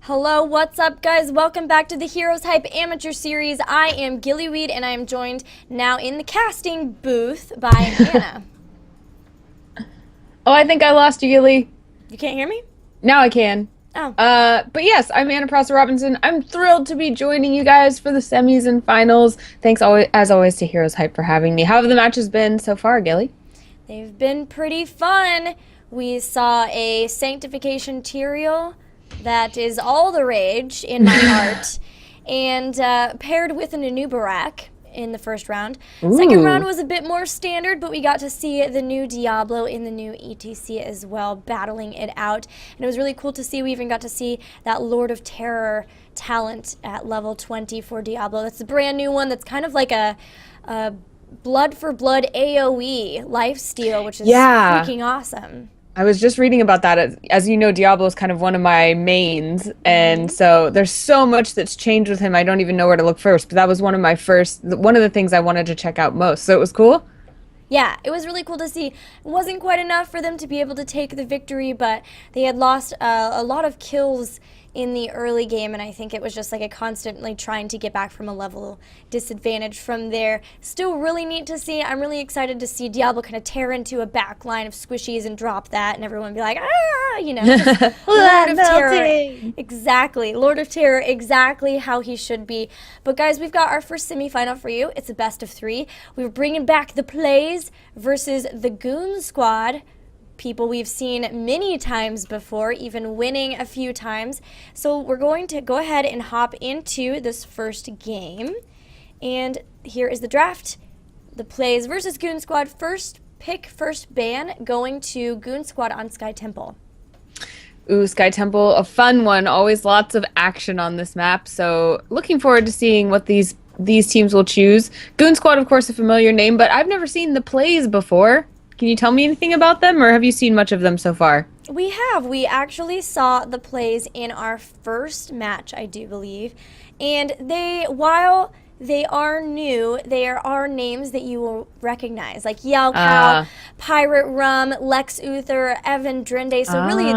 Hello, what's up, guys? Welcome back to the HeroesHype Amateur Series. I am Gillyweed, and I am joined now in the casting booth by Anna. Oh, I think I lost you, Gilly. You can't hear me? Now I can. Oh. But yes, I'm Anna Prosser Robinson. I'm thrilled to be joining you guys for the semis and finals. Thanks as always to Heroes Hype for having me. How have the matches been so far, Gilly? They've been pretty fun. We saw a Sanctification Tyrael that is all the rage in my heart, and paired with an Anubarak in the first round. Ooh. Second round was a bit more standard, but we got to see the new Diablo in the new ETC as well, battling it out. And it was really cool to see. We even got to see that Lord of Terror talent at level 20 for Diablo. That's a brand new one that's kind of like a blood for blood AoE lifesteal, which is freaking awesome. I was just reading about that. As you know, Diablo is kind of one of my mains, and so there's so much that's changed with him. I don't even know where to look first, but that was one of the things I wanted to check out most. So it was cool. Yeah, it was really cool to see. It wasn't quite enough for them to be able to take the victory, but they had lost a lot of kills in the early game, and I think it was just like a constantly trying to get back from a level disadvantage from there. Still really neat to see. I'm really excited to see Diablo kind of tear into a back line of squishies and drop that, and everyone be like, ah, you know, just Lord of Terror. Exactly. Lord of Terror, exactly how he should be. But guys, we've got our first semifinal for you. It's a best of 3. We're bringing back the Pleyz versus the Goon squad. People we've seen many times before, even winning a few times. So we're going to go ahead and hop into this first game. And here is the draft. The Pleyz versus Goon Squad. First pick, first ban, going to Goon Squad on Sky Temple. Ooh, Sky Temple, a fun one. Always lots of action on this map. So looking forward to seeing what these teams will choose. Goon Squad, of course, a familiar name, but I've never seen the Pleyz before. Can you tell me anything about them, or have you seen much of them so far? We have. We actually saw the Pleyz in our first match, I do believe. And while they are new, there are names that you will recognize, like Yao Cao, Pirate Rum, Lex Uther, Evan Drende. So really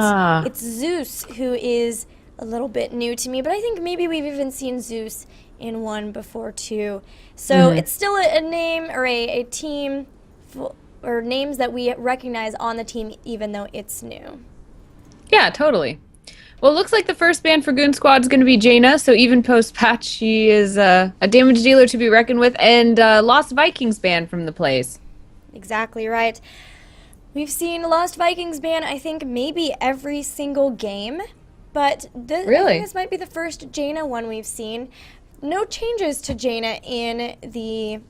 it's Zeus who is a little bit new to me, but I think maybe we've even seen Zeus in one before too. So it's still a name or a team or names that we recognize on the team, even though it's new. Yeah, totally. Well, it looks like the first ban for Goon Squad is going to be Jaina, so even post-patch, she is a damage dealer to be reckoned with, and Lost Vikings ban from the Pleyz. Exactly right. We've seen Lost Vikings ban, I think, maybe every single game, but I think this might be the first Jaina one we've seen. No changes to Jaina in the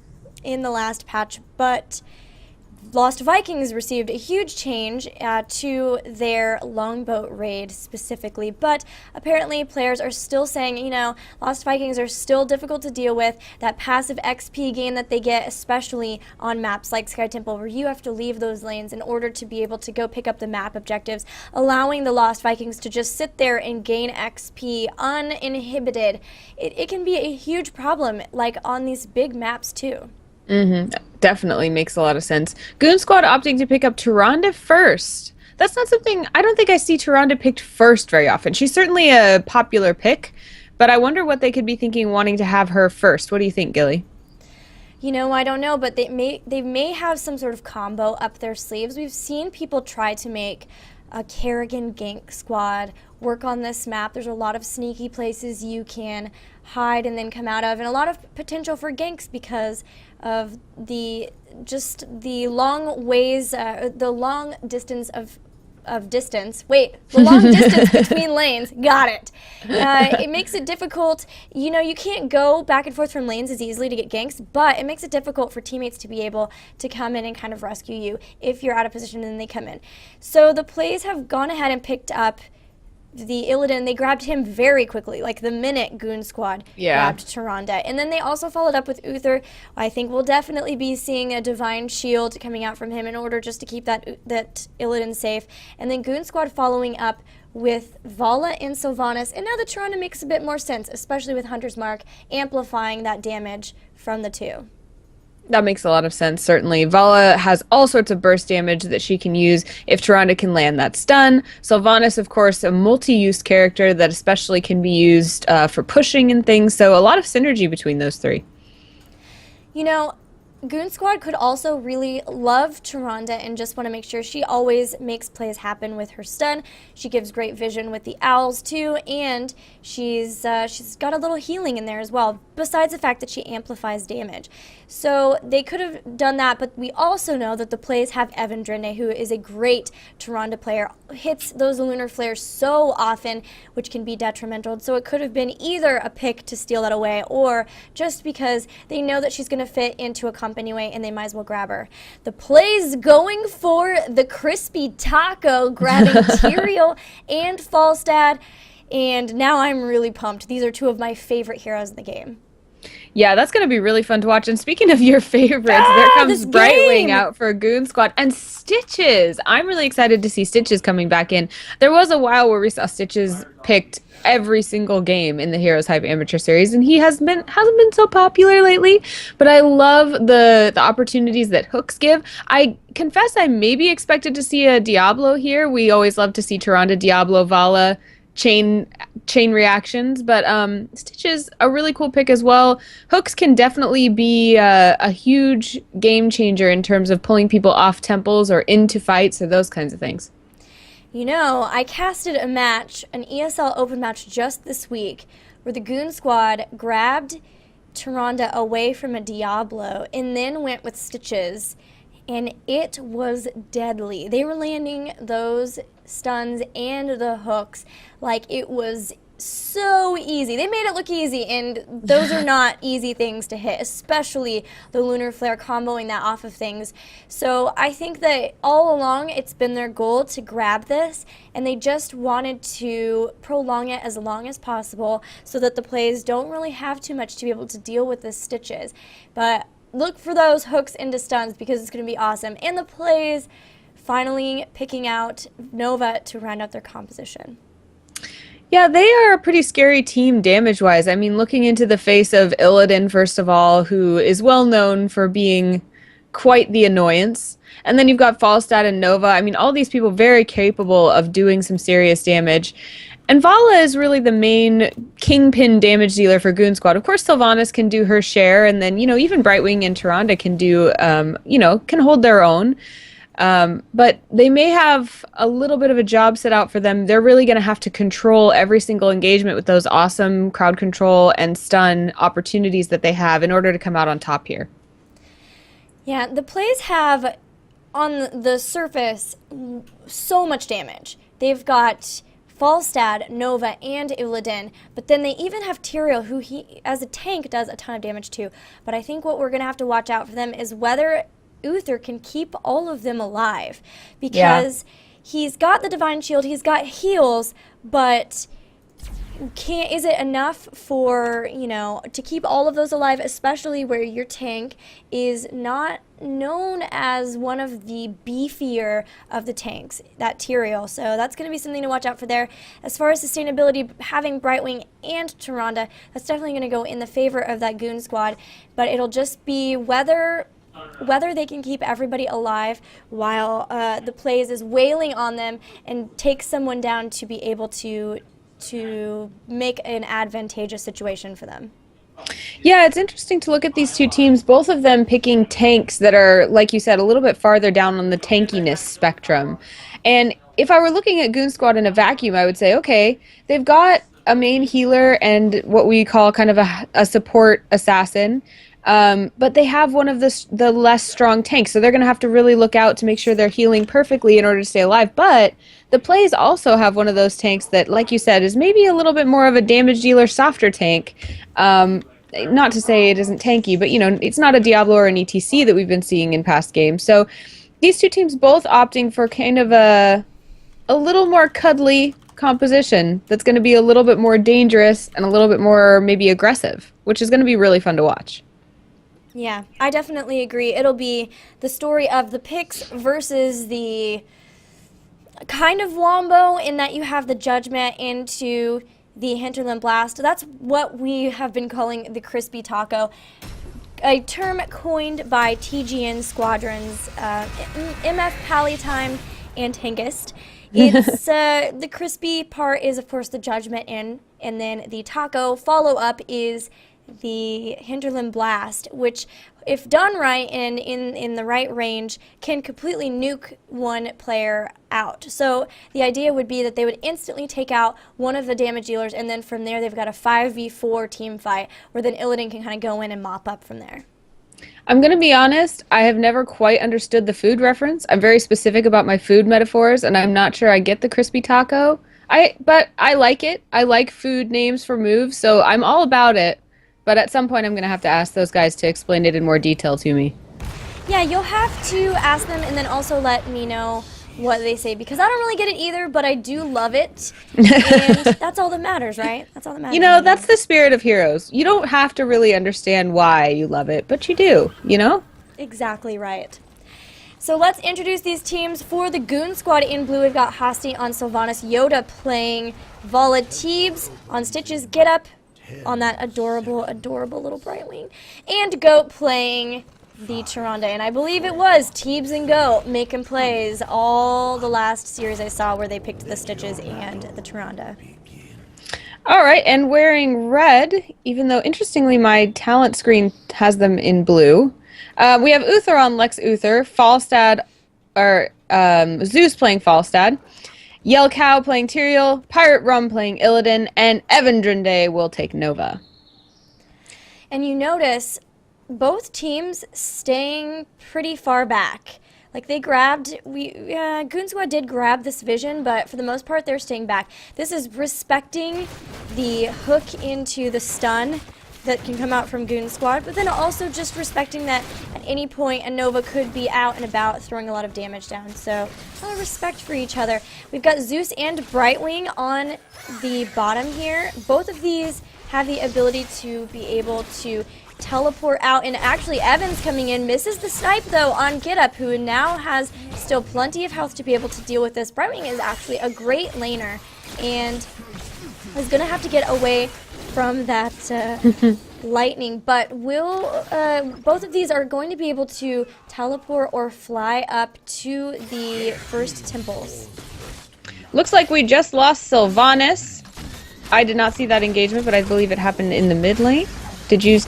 last patch, but Lost Vikings received a huge change to their longboat raid specifically, but apparently players are still saying, you know, Lost Vikings are still difficult to deal with. That passive XP gain that they get, especially on maps like Sky Temple, where you have to leave those lanes in order to be able to go pick up the map objectives, allowing the Lost Vikings to just sit there and gain XP uninhibited. It can be a huge problem, like on these big maps too. Definitely makes a lot of sense. Goon Squad opting to pick up Tyrande first. That's not something, I don't think I see Tyrande picked first very often. She's certainly a popular pick, but I wonder what they could be thinking wanting to have her first. What do you think, Gilly? You know, I don't know, but they may have some sort of combo up their sleeves. We've seen people try to make a Kerrigan gank squad work on this map. There's a lot of sneaky places you can hide and then come out of, and a lot of potential for ganks because of the long ways, the long distance the long distance between lanes. Got it. It makes it difficult. You know, you can't go back and forth from lanes as easily to get ganks, but it makes it difficult for teammates to be able to come in and kind of rescue you if you're out of position and they come in. So the Pleyz have gone ahead and picked up the Illidan. They grabbed him very quickly, like the minute Goon Squad grabbed Tyrande. And then they also followed up with Uther. I think we'll definitely be seeing a Divine Shield coming out from him in order just to keep that Illidan safe. And then Goon Squad following up with Vala and Sylvanas. And now the Tyrande makes a bit more sense, especially with Hunter's Mark amplifying that damage from the two. That makes a lot of sense, certainly. Vala has all sorts of burst damage that she can use if Tyrande can land that stun. Sylvanas, of course, a multi-use character that especially can be used for pushing and things, so a lot of synergy between those three. You know, Goon Squad could also really love Tyrande and just want to make sure she always makes plays happen with her stun. She gives great vision with the owls too, and she's got a little healing in there as well, besides the fact that she amplifies damage. So they could have done that, but we also know that the Pleyz have Evan Drinde, who is a great Tyrande player, hits those lunar flares so often, which can be detrimental. So it could have been either a pick to steal that away, or just because they know that she's going to fit into a comp anyway, and they might as well grab her. The Pleyz going for the crispy taco, grabbing Tyrael and Falstad, and now I'm really pumped. These are two of my favorite heroes in the game. Yeah, that's going to be really fun to watch. And speaking of your favorites, there comes Brightwing out for Goon Squad. And Stitches. I'm really excited to see Stitches coming back in. There was a while where we saw Stitches picked every single game in the HeroesHype Amateur Series, and he hasn't been so popular lately. But I love the opportunities that hooks give. I confess I maybe expected to see a Diablo here. We always love to see Tyrande, Diablo, Vala chain reactions, but Stitch is a really cool pick as well. Hooks can definitely be a huge game changer in terms of pulling people off temples or into fights or those kinds of things. You know, I casted a match, an ESL open match just this week, where the Goon Squad grabbed Tyrande away from a Diablo and then went with Stitches, and it was deadly. They were landing those stuns and the hooks like it was so easy. They made it look easy, and those are not easy things to hit, especially the lunar flare comboing that off of things. So I think that all along it's been their goal to grab this, and they just wanted to prolong it as long as possible so that the Pleyz don't really have too much to be able to deal with the Stitches. But look for those hooks into stuns because it's going to be awesome. And the Pleyz finally picking out Nova to round out their composition. Yeah, they are a pretty scary team damage-wise. I mean, looking into the face of Illidan, first of all, who is well known for being quite the annoyance. And then you've got Falstad and Nova. I mean, all these people very capable of doing some serious damage. And Vala is really the main kingpin damage dealer for Goon Squad. Of course, Sylvanas can do her share, and then, even Brightwing and Tyrande can do, can hold their own. But they may have a little bit of a job set out for them. They're really going to have to control every single engagement with those awesome crowd control and stun opportunities that they have in order to come out on top here. Yeah, the Pleyz have, on the surface, so much damage. They've got Falstad, Nova, and Illidan, but then they even have Tyrael, who he, as a tank, does a ton of damage too. But I think what we're going to have to watch out for them is whether Uther can keep all of them alive, because he's got the Divine Shield, he's got heals, but is it enough for, to keep all of those alive, especially where your tank is not known as one of the beefier of the tanks, that Tyrael. So that's going to be something to watch out for there. As far as sustainability, having Brightwing and Tyrande, that's definitely going to go in the favor of that Goon Squad, but it'll just be whether they can keep everybody alive while the Pleyz is wailing on them and take someone down to be able to make an advantageous situation for them. Yeah, it's interesting to look at these two teams, both of them picking tanks that are, like you said, a little bit farther down on the tankiness spectrum. And if I were looking at Goon Squad in a vacuum, I would say, okay, they've got a main healer and what we call kind of a support assassin. But they have one of the less strong tanks, so they're going to have to really look out to make sure they're healing perfectly in order to stay alive. But the Pleyz also have one of those tanks that, like you said, is maybe a little bit more of a damage dealer, softer tank. Not to say it isn't tanky, but, it's not a Diablo or an ETC that we've been seeing in past games. So these two teams both opting for kind of a little more cuddly composition that's going to be a little bit more dangerous and a little bit more maybe aggressive, which is going to be really fun to watch. Yeah, I definitely agree. It'll be the story of the picks versus the kind of wombo in that you have the judgment into the hinterland blast. That's what we have been calling the crispy taco. a term coined by TGN squadrons, MF Palytime and Hengist. It's the crispy part is of course the judgment, and then the taco follow-up is the Hinterland Blast, which if done right and in the right range can completely nuke one player out. So the idea would be that they would instantly take out one of the damage dealers, and then from there they've got a 5v4 team fight where then Illidan can kind of go in and mop up from there. I'm going to be honest, I have never quite understood the food reference. I'm very specific about my food metaphors, and I'm not sure I get the crispy taco. But I like it. I like food names for moves, so I'm all about it. But at some point, I'm going to have to ask those guys to explain it in more detail to me. Yeah, you'll have to ask them and then also let me know what they say, because I don't really get it either, but I do love it. And that's all that matters, right? That's all that matters. You know, that's the spirit of Heroes. You don't have to really understand why you love it, but you do, you know? Exactly right. So let's introduce these teams. For the Goon squad in blue, we've got Hasti on Sylvanas, Yoda playing Vala, Teebs on Stitches, Get Up on that adorable, adorable little Brightwing, and Goat playing the Tyrande. And I believe it was Teebs and Goat making plays all the last series I saw where they picked the Stitches and the Tyrande. All right, and wearing red, even though interestingly my talent screen has them in blue. We have Uther on Lex Uther, Falstad, or Zeus playing Falstad, Yell Cow playing Tyrael, Pirate Rum playing Illidan, and Evan Drinde will take Nova. And you notice both teams staying pretty far back. Like they grabbed, Goon Squad did grab this vision, but for the most part they're staying back. This is respecting the hook into the stun that can come out from Goon Squad, but then also just respecting that at any point a Nova could be out and about throwing a lot of damage down. So a lot of respect for each other. We've got Zeus and Brightwing on the bottom here. Both of these have the ability to be able to teleport out, and actually Evans coming in misses the snipe though on Get Up, who now has still plenty of health to be able to deal with this. Brightwing is actually a great laner and is going to have to get away from that lightning, but will both of these are going to be able to teleport or fly up to the first temples. Looks like we just lost Sylvanas. I did not see that engagement, but I believe it happened in the mid lane. Did you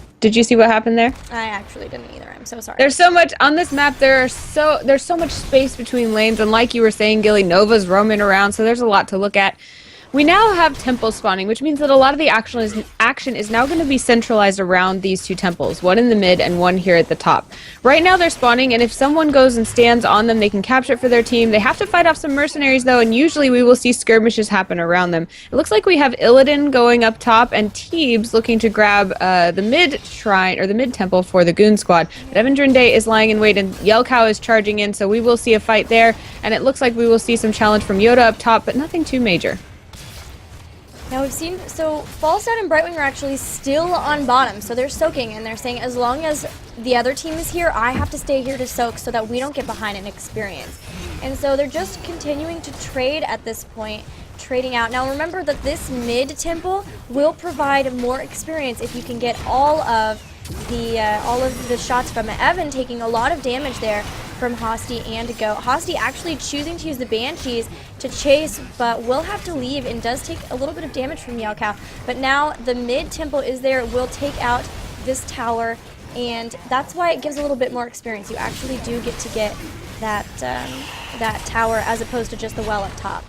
see what happened there? I actually didn't either. I'm so sorry. There's so much on this map. There's so much space between lanes, and like you were saying, Gilly, Nova's roaming around, so there's a lot to look at. We now have temples spawning, which means that a lot of the action is now going to be centralized around these two temples, one in the mid and one here at the top. Right now they're spawning, and if someone goes and stands on them, they can capture it for their team. They have to fight off some mercenaries, though, and usually we will see skirmishes happen around them. It looks like we have Illidan going up top, and Teebs looking to grab the mid shrine, or the mid temple for the Goon squad. But Evan Drinde is lying in wait, and Yell Cow is charging in, so we will see a fight there, and it looks like we will see some challenge from Yoda up top, but nothing too major. Now we've seen, so Falstad and Brightwing are actually still on bottom, so they're soaking, and they're saying as long as the other team is here, I have to stay here to soak so that we don't get behind in experience. And so they're just continuing to trade at this point, trading out. Now remember that this mid temple will provide more experience if you can get all of the shots from Evan, taking a lot of damage there from Hasti and Goat. Hasti actually choosing to use the Banshees to chase, but will have to leave and does take a little bit of damage from Yell Cow. But now the mid temple is there, will take out this tower, and that's why it gives a little bit more experience. You actually do get to get that that tower as opposed to just the well up top.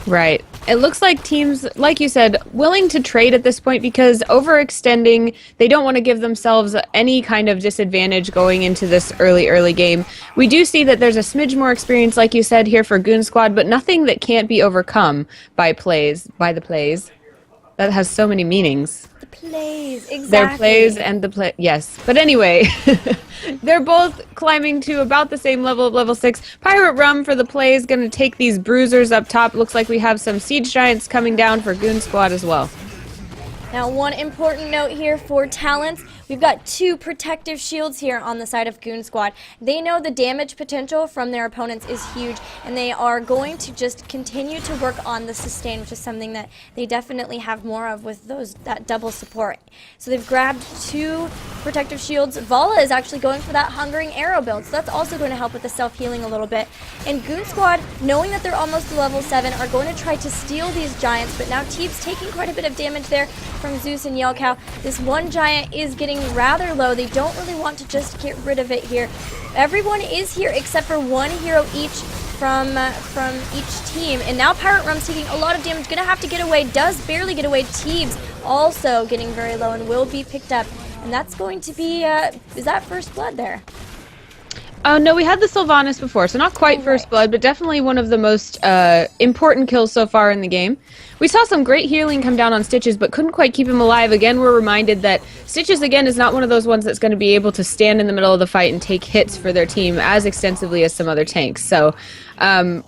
Right. It looks like teams, like you said, willing to trade at this point because overextending, they don't want to give themselves any kind of disadvantage going into this early game. We do see that there's a smidge more experience, like you said, here for Goon Squad, but nothing that can't be overcome by the Pleyz. That has so many meanings. The Pleyz, exactly. Their Pleyz and the Pleyz, yes. But anyway, they're both climbing to about the same level of level 6. Pirate Rum for the Pleyz, going to take these bruisers up top. Looks like we have some Siege Giants coming down for Goon Squad as well. Now, one important note here for talents. We've got 2 protective shields here on the side of Goon Squad. They know the damage potential from their opponents is huge, and they are going to just continue to work on the sustain, which is something that they definitely have more of with that double support. So they've grabbed 2 protective shields. Vala is actually going for that Hungering Arrow build, so that's also going to help with the self-healing a little bit. And Goon Squad, knowing that they're almost to level 7, are going to try to steal these giants, but now Teeb's taking quite a bit of damage there from Zeus and Yelkow. This one giant is getting rather low. They don't really want to just get rid of it here. Everyone is here except for 1 hero each from each team. And now Pirate Rum's taking a lot of damage. Gonna have to get away. Does barely get away. Teeb's also getting very low and will be picked up. And that's going to be, is that first blood there? Oh, no, we had the Sylvanas before, so not quite first blood, but definitely one of the most important kills so far in the game. We saw some great healing come down on Stitches, but couldn't quite keep him alive. Again, we're reminded that Stitches, again, is not one of those ones that's going to be able to stand in the middle of the fight and take hits for their team as extensively as some other tanks. So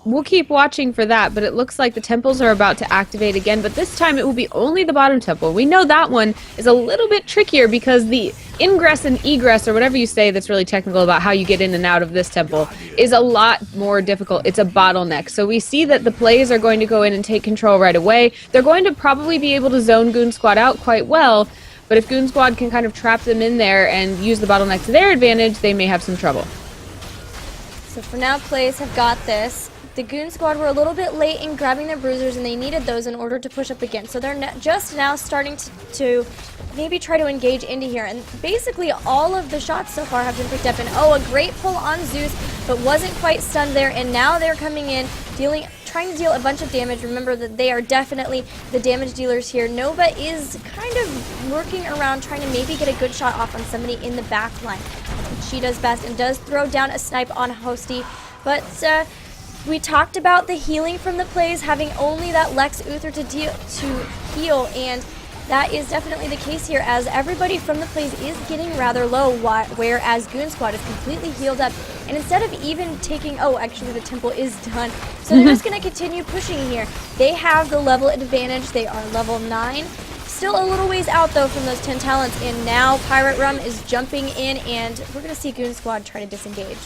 we'll keep watching for that, but it looks like the temples are about to activate again, but this time it will be only the bottom temple. We know that one is a little bit trickier because the ingress and egress, or whatever you say that's really technical about how you get in and out of this temple, is a lot more difficult. It's a bottleneck. So we see that the Pleyz are going to go in and take control right away. They're going to probably be able to zone Goon Squad out quite well, but if Goon Squad can kind of trap them in there and use the bottleneck to their advantage, they may have some trouble. So for now, Pleyz have got this. The Goon Squad were a little bit late in grabbing their bruisers, and they needed those in order to push up again. So they're just now starting to maybe try to engage into here. And basically all of the shots so far have been picked up. And oh, a great pull on Zeus, but wasn't quite stunned there. And now they're coming in, trying to deal a bunch of damage. Remember that they are definitely the damage dealers here. Nova is kind of working around, trying to maybe get a good shot off on somebody in the back line. She does best and does throw down a snipe on Hosty. But we talked about the healing from the Pleyz, having only that Lex Uther to heal, and that is definitely the case here, as everybody from the Pleyz is getting rather low, whereas Goon Squad is completely healed up. And instead of even taking, oh, actually the temple is done, so they're just going to continue pushing here. They have the level advantage. They are level 9. Still a little ways out, though, from those 10 talents, and now Pirate Rum is jumping in, and we're going to see Goon Squad try to disengage.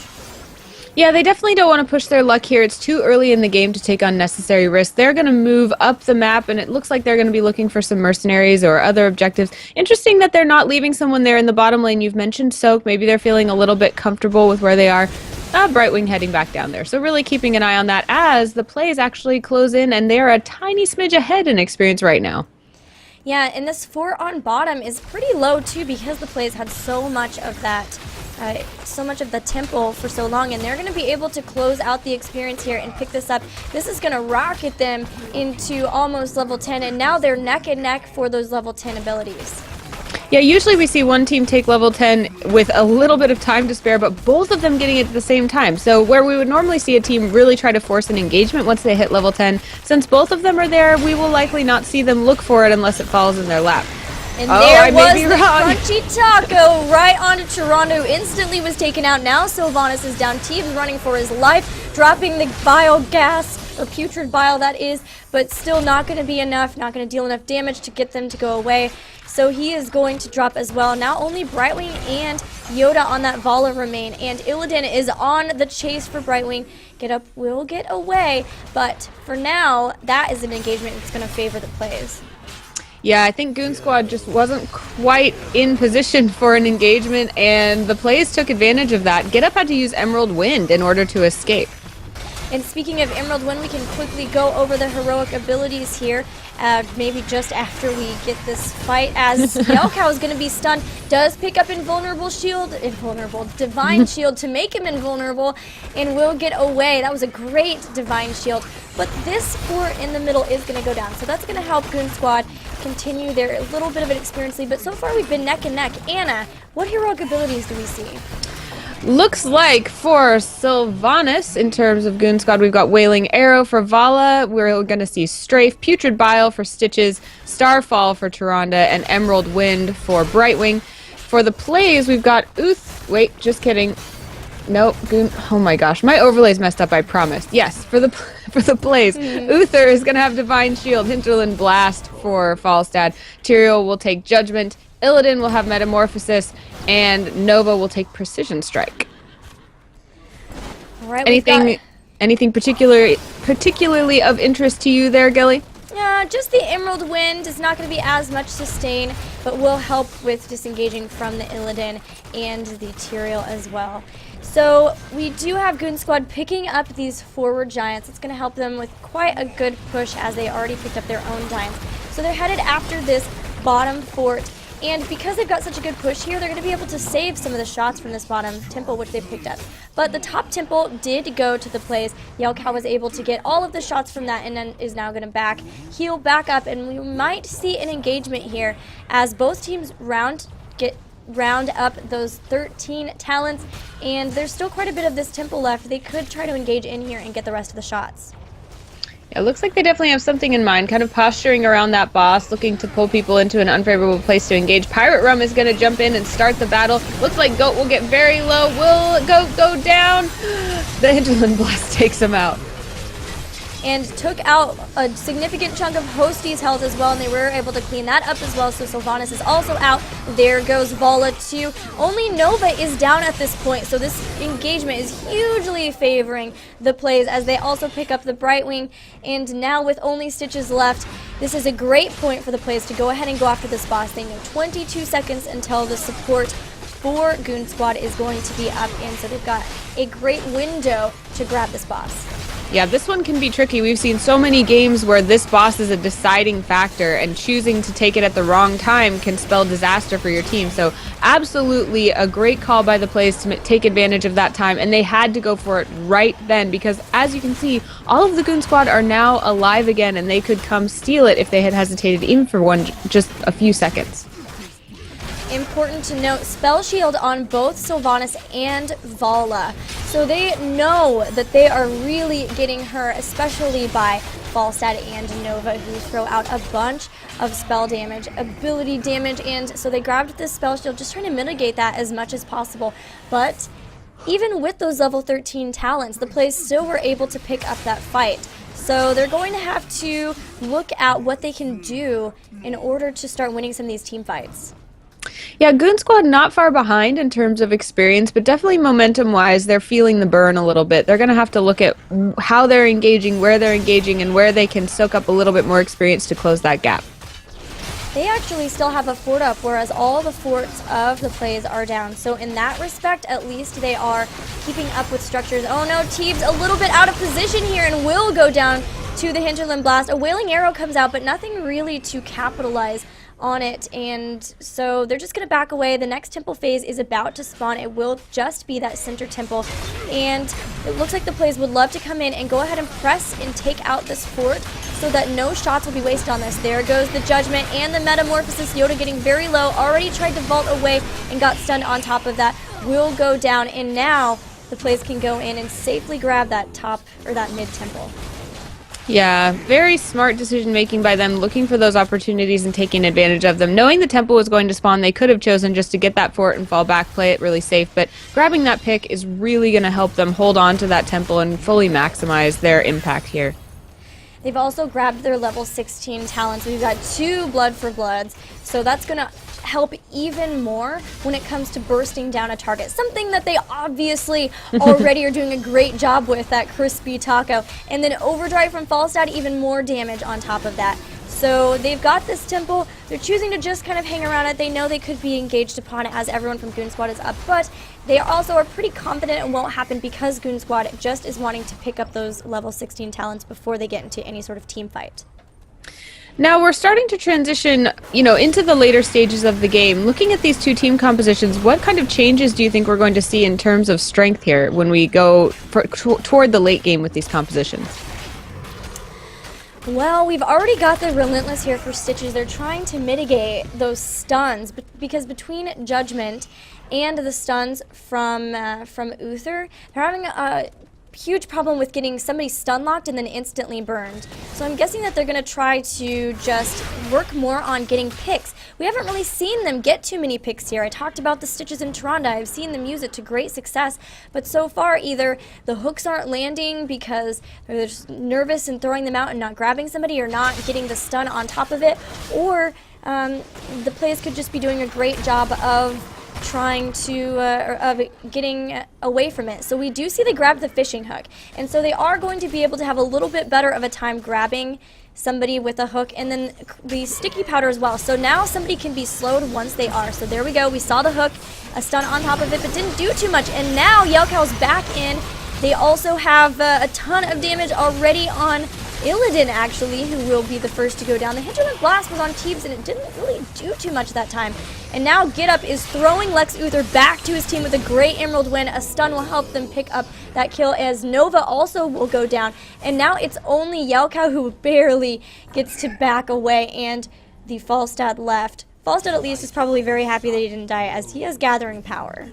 Yeah, they definitely don't want to push their luck here. It's too early in the game to take unnecessary risks. They're going to move up the map, and it looks like they're going to be looking for some mercenaries or other objectives. Interesting that they're not leaving someone there in the bottom lane. You've mentioned Soak. Maybe they're feeling a little bit comfortable with where they are. Brightwing heading back down there. So really keeping an eye on that as the Pleyz actually close in, and they're a tiny smidge ahead in experience right now. Yeah, and this 4 on bottom is pretty low, too, because the Pleyz had so much of that, so much of the temple for so long, and they're going to be able to close out the experience here and pick this up. This is going to rocket them into almost level 10, and now they're neck and neck for those level 10 abilities. Yeah, usually we see one team take level 10 with a little bit of time to spare, but both of them getting it at the same time. So where we would normally see a team really try to force an engagement once they hit level 10, since both of them are there, we will likely not see them look for it unless it falls in their lap. And there was the crunchy taco right onto Toronto. Instantly was taken out. Now Sylvanas is down. Teeb's running for his life, dropping the bile gas, or putrid bile that is, but still not going to be enough, not going to deal enough damage to get them to go away. So he is going to drop as well. Now only Brightwing and Yoda on that Vala remain, and Illidan is on the chase for Brightwing. Get up, will get away, but for now, that is an engagement that's going to favor the Pleyz. Yeah, I think Goon Squad just wasn't quite in position for an engagement, and the Pleyz took advantage of that. Get Up had to use Emerald Wind in order to escape. And speaking of Emerald Wind, we can quickly go over the heroic abilities here. Maybe just after we get this fight, as Yelkow is going to be stunned, does pick up Divine Shield to make him invulnerable, and will get away. That was a great Divine Shield, but this 4 in the middle is going to go down, so that's going to help Goon Squad continue their little bit of an experience lead, but so far we've been neck and neck. Anna, what heroic abilities do we see? Looks like for Sylvanas, in terms of Goon Squad, we've got Wailing Arrow for Vala. We're going to see Strafe, Putrid Bile for Stitches, Starfall for Tyrande, and Emerald Wind for Brightwing. For the Pleyz, we've got Nope. Goon. Oh my gosh, my overlay's messed up. I promised. Yes, for the Pleyz, Uther is gonna have Divine Shield, Hinterland Blast for Falstad. Tyrael will take Judgment. Illidan will have Metamorphosis, and Nova will take Precision Strike. All right. Anything particularly of interest to you there, Gilly? Just the Emerald Wind is not going to be as much sustain, but will help with disengaging from the Illidan and the Tyrael as well. So we do have Goon Squad picking up these forward giants. It's going to help them with quite a good push as they already picked up their own giants. So they're headed after this bottom fort. And because they've got such a good push here, they're going to be able to save some of the shots from this bottom temple, which they picked up. But the top temple did go to the Pleyz. Yelkow was able to get all of the shots from that and then is now going to heal back up. And we might see an engagement here as both teams round up those 13 talents. And there's still quite a bit of this temple left. They could try to engage in here and get the rest of the shots. It looks like they definitely have something in mind, kind of posturing around that boss, looking to pull people into an unfavorable place to engage. Pirate Rum is going to jump in and start the battle. Looks like Goat will get very low. Will Goat go down? The Hinterland Blast takes him out. And took out a significant chunk of Hostie's health as well, and they were able to clean that up as well, so Sylvanas is also out. There goes Vala too. Only Nova is down at this point, so this engagement is hugely favoring the Pleyz as they also pick up the Brightwing, and now with only Stitches left, this is a great point for the Pleyz to go ahead and go after this boss. They know 22 seconds until the support for Goon Squad is going to be up, and so they've got a great window to grab this boss. Yeah, this one can be tricky. We've seen so many games where this boss is a deciding factor, and choosing to take it at the wrong time can spell disaster for your team. So absolutely a great call by the Pleyz to take advantage of that time, and they had to go for it right then because, as you can see, all of the Goon Squad are now alive again, and they could come steal it if they had hesitated even for just a few seconds. Important to note, Spell Shield on both Sylvanas and Vala. So they know that they are really getting her, especially by Falstad and Nova, who throw out a bunch of spell damage, ability damage, and so they grabbed this Spell Shield, just trying to mitigate that as much as possible. But even with those level 13 talents, the Pleyz still were able to pick up that fight. So they're going to have to look at what they can do in order to start winning some of these team fights. Yeah, Goon Squad not far behind in terms of experience, but definitely momentum-wise, they're feeling the burn a little bit. They're going to have to look at how they're engaging, where they're engaging, and where they can soak up a little bit more experience to close that gap. They actually still have a fort up, whereas all the forts of the Pleyz are down. So in that respect, at least they are keeping up with structures. Oh no, Teebs a little bit out of position here and will go down to the Hinterland Blast. A Wailing Arrow comes out, but nothing really to capitalize on it, and so they're just going to back away. The next temple phase is about to spawn. It will just be that center temple, and it looks like the Pleyz would love to come in and go ahead and press and take out this fort so that no shots will be wasted on this. There goes the Judgment and the Metamorphosis. Yoda getting very low, already tried to vault away and got stunned on top of that. Will go down, and now the Pleyz can go in and safely grab that top or that mid temple. Yeah, very smart decision making by them, looking for those opportunities and taking advantage of them. Knowing the temple was going to spawn, they could have chosen just to get that fort and fall back, play it really safe, but grabbing that pick is really going to help them hold on to that temple and fully maximize their impact here. They've also grabbed their level 16 talents. We've got 2 Blood for Bloods, so that's going to help even more when it comes to bursting down a target. Something that they obviously already are doing a great job with, that crispy taco. And then Overdrive from Falstad, even more damage on top of that. So they've got this temple. They're choosing to just kind of hang around it. They know they could be engaged upon it as everyone from Goon Squad is up, but they also are pretty confident it won't happen because Goon Squad just is wanting to pick up those level 16 talents before they get into any sort of team fight. Now we're starting to transition, into the later stages of the game. Looking at these two team compositions, what kind of changes do you think we're going to see in terms of strength here when we go toward the late game with these compositions? Well, we've already got the Relentless here for Stitches. They're trying to mitigate those stuns because between Judgment and the stuns from Uther, they're having huge problem with getting somebody stun locked and then instantly burned. So I'm guessing that they're going to try to just work more on getting picks. We haven't really seen them get too many picks here. I talked about the Stitches in Tyrande. I've seen them use it to great success, but so far either the hooks aren't landing because they're just nervous and throwing them out and not grabbing somebody, or not getting the stun on top of it, or the Pleyz could just be doing a great job of trying to, of getting away from it. So we do see they grab the fishing hook, and so they are going to be able to have a little bit better of a time grabbing somebody with a hook, and then the sticky powder as well. So now somebody can be slowed once they are. So there we go, we saw the hook, a stun on top of it, but didn't do too much, and now Yelcow's back in. They also have a ton of damage already on Illidan, actually, who will be the first to go down. The Hinterland Blast was on Teebs, and it didn't really do too much that time. And now Get Up is throwing Lex Uther back to his team with a great Emerald win. A stun will help them pick up that kill, as Nova also will go down. And now it's only Yelcow who barely gets to back away, and the Falstad left. Falstad at least is probably very happy that he didn't die, as he is gathering power.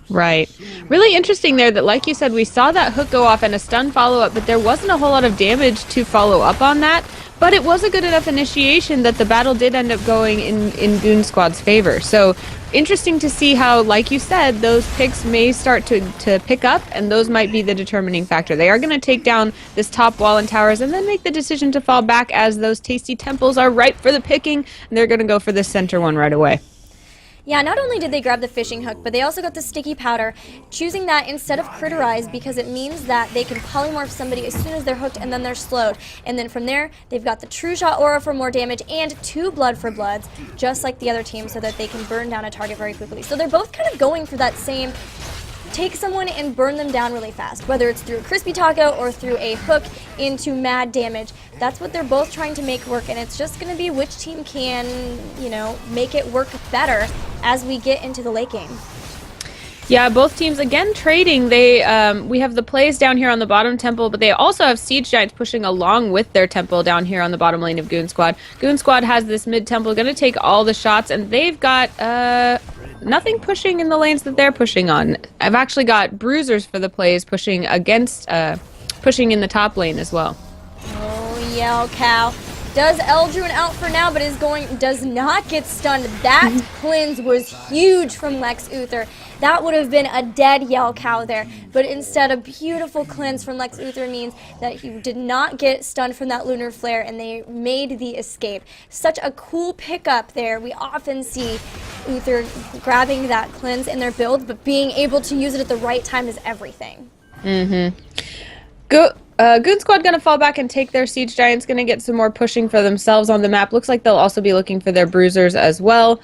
Right. Really interesting there that, like you said, we saw that hook go off and a stun follow-up, but there wasn't a whole lot of damage to follow up on that. But it was a good enough initiation that the battle did end up going in Goon Squad's favor. So interesting to see how, like you said, those picks may start to pick up, and those might be the determining factor. They are going to take down this top wall and towers and then make the decision to fall back, as those tasty temples are ripe for the picking, and they're going to go for this center one right away. Yeah, not only did they grab the fishing hook, but they also got the sticky powder, choosing that instead of criterize because it means that they can polymorph somebody as soon as they're hooked and then they're slowed. And then from there, they've got the True Shot Aura for more damage and 2 Blood for Bloods, just like the other team, so that they can burn down a target very quickly. So they're both kind of going for that same take someone and burn them down really fast, whether it's through a crispy taco or through a hook into mad damage. That's what they're both trying to make work, and it's just going to be which team can, you know, make it work better as we get into the late game. Yeah, both teams again trading. They we have the Pleyz down here on the bottom temple, but they also have Siege Giants pushing along with their temple down here on the bottom lane of Goon Squad. Goon Squad has this mid temple, going to take all the shots, and they've got nothing pushing in the lanes that they're pushing on. I've actually got bruisers for the Pleyz pushing against pushing in the top lane as well. Oh, Yelcow does Eldrune out for now, but does not get stunned. That cleanse was huge from Lex Uther. That would have been a dead Yelcow there, but instead a beautiful cleanse from Lex Uther means that he did not get stunned from that lunar flare, and they made the escape. Such a cool pickup there. We often see Uther grabbing that cleanse in their build, but being able to use it at the right time is everything. Goon Squad going to fall back and take their Siege Giants, going to get some more pushing for themselves on the map. Looks like they'll also be looking for their bruisers as well.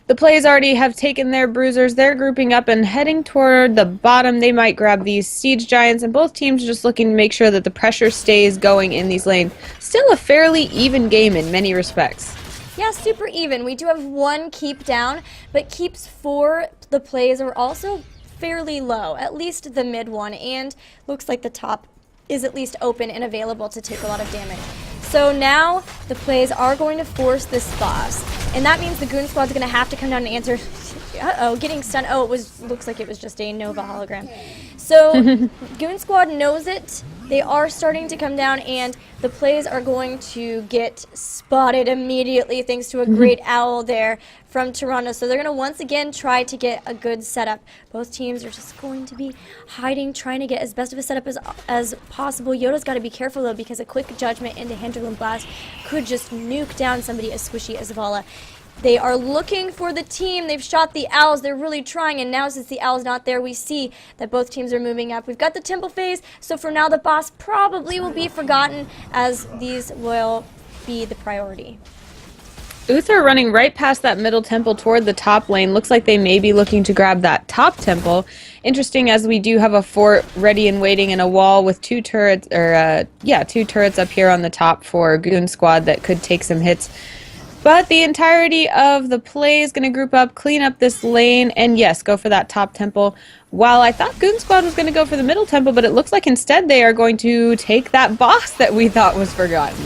The Pleyz already have taken their bruisers. They're grouping up and heading toward the bottom. They might grab these Siege Giants, and both teams are just looking to make sure that the pressure stays going in these lanes. Still a fairly even game in many respects. Yeah, super even. We do have one keep down, but keeps for the Pleyz are also fairly low, at least the mid one, and looks like the top is at least open and available to take a lot of damage. So now the Pleyz are going to force this boss, and that means the Goon Squad's going to have to come down and answer. Uh-oh, getting stunned. Oh, looks like it was just a Nova hologram. So Goon Squad knows it. They are starting to come down, and the Pleyz are going to get spotted immediately thanks to a great owl there from Toronto. So they're going to once again try to get a good setup. Both teams are just going to be hiding, trying to get as best of a setup as possible. Yoda's got to be careful, though, because a quick judgment into Hinterland Blast could just nuke down somebody as squishy as Vala. They are looking for the team. They've shot the owls. They're really trying, and now since the owl's not there, we see that both teams are moving up. We've got the temple phase, so for now the boss probably will be forgotten, as these will be the priority. Uther running right past that middle temple toward the top lane. Looks like they may be looking to grab that top temple. Interesting, as we do have a fort ready and waiting and a wall with two turrets, or two turrets up here on the top for Goon Squad that could take some hits. But the entirety of the play is going to group up, clean up this lane, and yes, go for that top temple. While I thought Goon Squad was going to go for the middle temple, but it looks like instead they are going to take that boss that we thought was forgotten.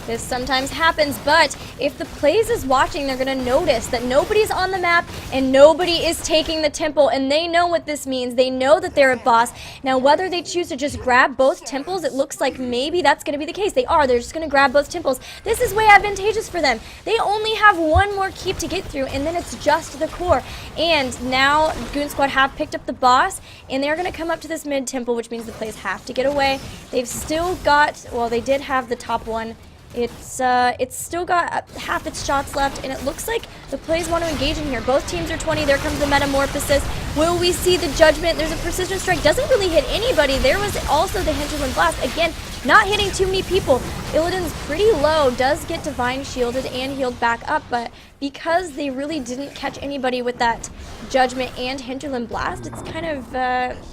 This sometimes happens, but if the Pleyz is watching, they're going to notice that nobody's on the map and nobody is taking the temple, and they know what this means. They know that they're a boss. Now, whether they choose to just grab both temples, it looks like maybe that's going to be the case. They are. They're just going to grab both temples. This is way advantageous for them. They only have one more keep to get through, and then it's just the core. And now Goon Squad have picked up the boss, and they're going to come up to this mid temple, which means the Pleyz have to get away. They've still got, well, they did have the top one. It's still got half its shots left, and it looks like the Pleyz want to engage in here. Both teams are 20. There comes the Metamorphosis. Will we see the Judgment? There's a Precision Strike. Doesn't really hit anybody. There was also the Hinterland Blast. Again, not hitting too many people. Illidan's pretty low. Does get Divine Shielded and healed back up, but because they really didn't catch anybody with that Judgment and Hinterland Blast, it's kind of,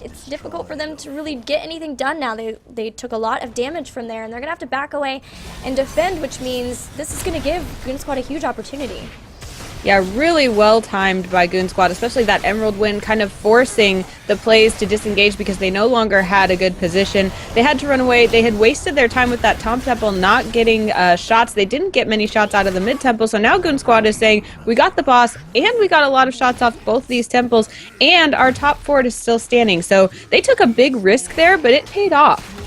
it's difficult for them to really get anything done now. They took a lot of damage from there, and they're going to have to back away and defend, which means this is going to give Goon Squad a huge opportunity. Yeah, really well timed by Goon Squad, especially that Emerald win kind of forcing the Pleyz to disengage because they no longer had a good position. They had to run away. They had wasted their time with that Tom Temple not getting shots. They didn't get many shots out of the mid temple, so now Goon Squad is saying, we got the boss and we got a lot of shots off both these temples, and our top fort is still standing. So they took a big risk there, but it paid off.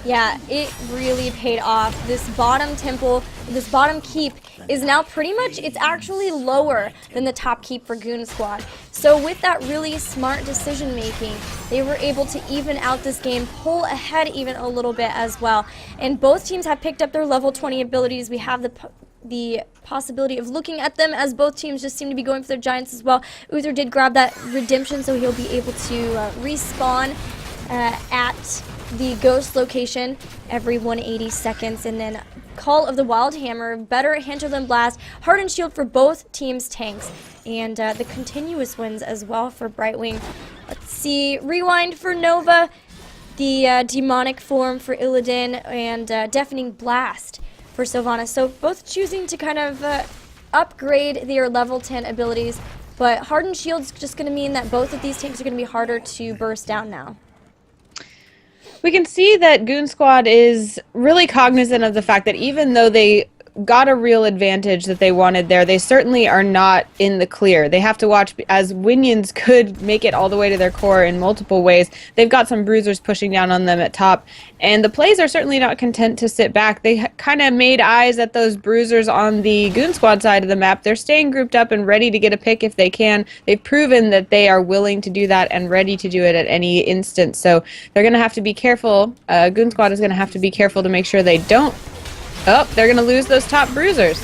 Yeah, it really paid off. This bottom temple, this bottom keep is now pretty much, it's actually lower than the top keep for Goon Squad. So with that really smart decision making, they were able to even out this game, pull ahead even a little bit as well. And both teams have picked up their level 20 abilities. We have the possibility of looking at them as both teams just seem to be going for their giants as well. Uther did grab that redemption, so he'll be able to respawn at the ghost location every 180 seconds, and then Call of the Wild Hammer, better Hinterland Blast, Hardened Shield for both teams' tanks, and the continuous wins as well for Brightwing. Let's see, Rewind for Nova, the demonic form for Illidan, and Deafening Blast for Sylvanas. So both choosing to kind of upgrade their level 10 abilities, but Hardened Shield's just going to mean that both of these tanks are going to be harder to burst down now. We can see that Goon Squad is really cognizant of the fact that even though they got a real advantage that they wanted there, they certainly are not in the clear. They have to watch, as Winions could make it all the way to their core in multiple ways. They've got some bruisers pushing down on them at top, and the Pleyz are certainly not content to sit back. They kind of made eyes at those bruisers on the Goon Squad side of the map. They're staying grouped up and ready to get a pick if they can. They've proven that they are willing to do that and ready to do it at any instant, so they're going to have to be careful. Goon Squad is going to have to be careful to make sure they don't. Oh, they're going to lose those top bruisers.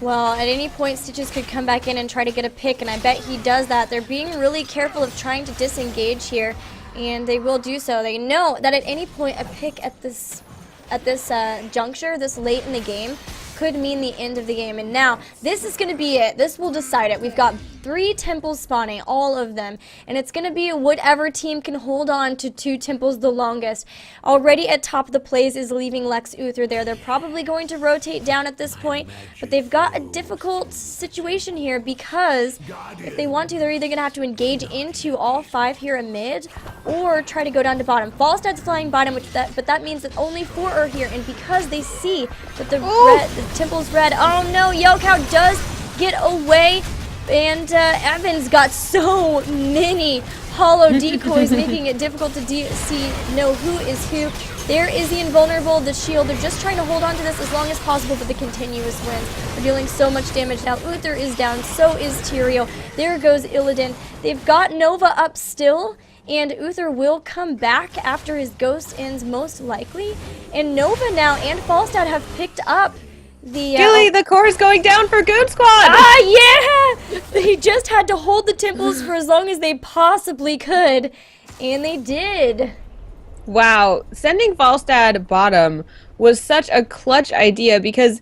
Well, at any point, Stitches could come back in and try to get a pick, and I bet he does that. They're being really careful of trying to disengage here, and they will do so. They know that at any point, a pick at this juncture, this late in the game, could mean the end of the game. And now, this is going to be it. This will decide it. We've got 3 temples spawning, all of them. And it's going to be whatever team can hold on to 2 temples the longest. Already at top of the Pleyz is leaving Lex Uther there. They're probably going to rotate down at this point. But they've got a difficult situation here because if they want to, they're either going to have to engage into all 5 here in mid or try to go down to bottom. Falstad's flying bottom, but that means that only 4 are here. And because they see that the temple's red, oh no, Yokow does get away. And Evans got so many hollow decoys, making it difficult to know who is who. There is the invulnerable, the shield. They're just trying to hold on to this as long as possible, but the continuous wins are dealing so much damage. Now Uther is down, so is Tyrael. There goes Illidan. They've got Nova up still, and Uther will come back after his ghost ends most likely. And Nova now and Falstad have picked up Gilly, the core is going down for Goon Squad! Ah, yeah! They just had to hold the temples for as long as they possibly could, and they did. Wow, sending Falstad bottom was such a clutch idea because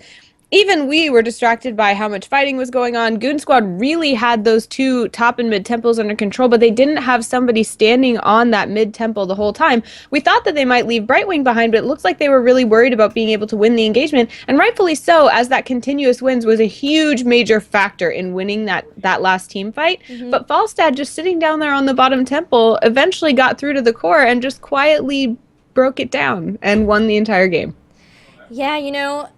even we were distracted by how much fighting was going on. Goon Squad really had those 2 top and mid temples under control, but they didn't have somebody standing on that mid temple the whole time. We thought that they might leave Brightwing behind, but it looks like they were really worried about being able to win the engagement, and rightfully so, as that continuous wins was a huge major factor in winning that last team fight. But Falstad just sitting down there on the bottom temple eventually got through to the core and just quietly broke it down and won the entire game. Yeah, you know,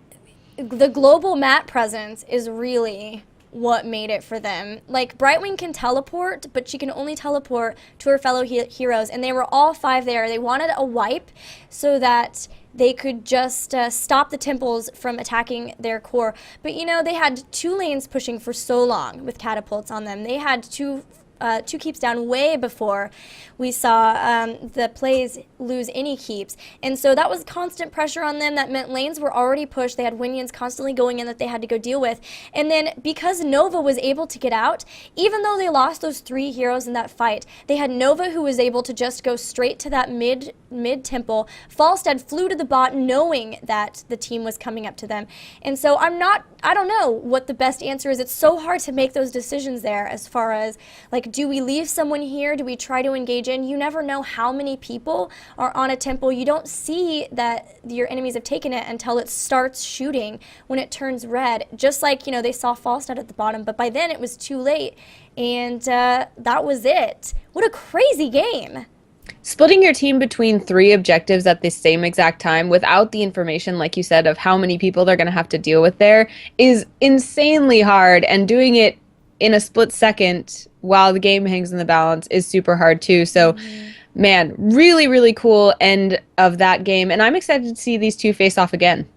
the global map presence is really what made it for them. Like, Brightwing can teleport, but she can only teleport to her fellow heroes, and they were all 5 there. They wanted a wipe so that they could just stop the temples from attacking their core. But, you know, they had 2 lanes pushing for so long with catapults on them. They had two keeps down way before we saw the Pleyz lose any keeps. And so that was constant pressure on them. That meant lanes were already pushed. They had Winions constantly going in that they had to go deal with. And then because Nova was able to get out, even though they lost those 3 heroes in that fight, they had Nova who was able to just go straight to that mid temple. Falstad flew to the bot knowing that the team was coming up to them. And so I don't know what the best answer is. It's so hard to make those decisions there as far as, like, do we leave someone here? Do we try to engage in? You never know how many people are on a temple. You don't see that your enemies have taken it until it starts shooting when it turns red. Just like, you know, they saw Falstad at the bottom, but by then it was too late. And that was it. What a crazy game. Splitting your team between 3 objectives at the same exact time without the information, like you said, of how many people they're going to have to deal with there is insanely hard, and doing it in a split second while the game hangs in the balance is super hard too. So, man, really, really cool end of that game, and I'm excited to see these 2 face off again.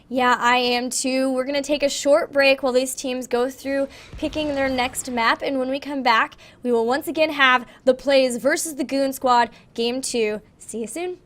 Yeah, I am too. We're going to take a short break while these teams go through picking their next map. And when we come back, we will once again have the Pleyz versus the Goon Squad Game 2. See you soon.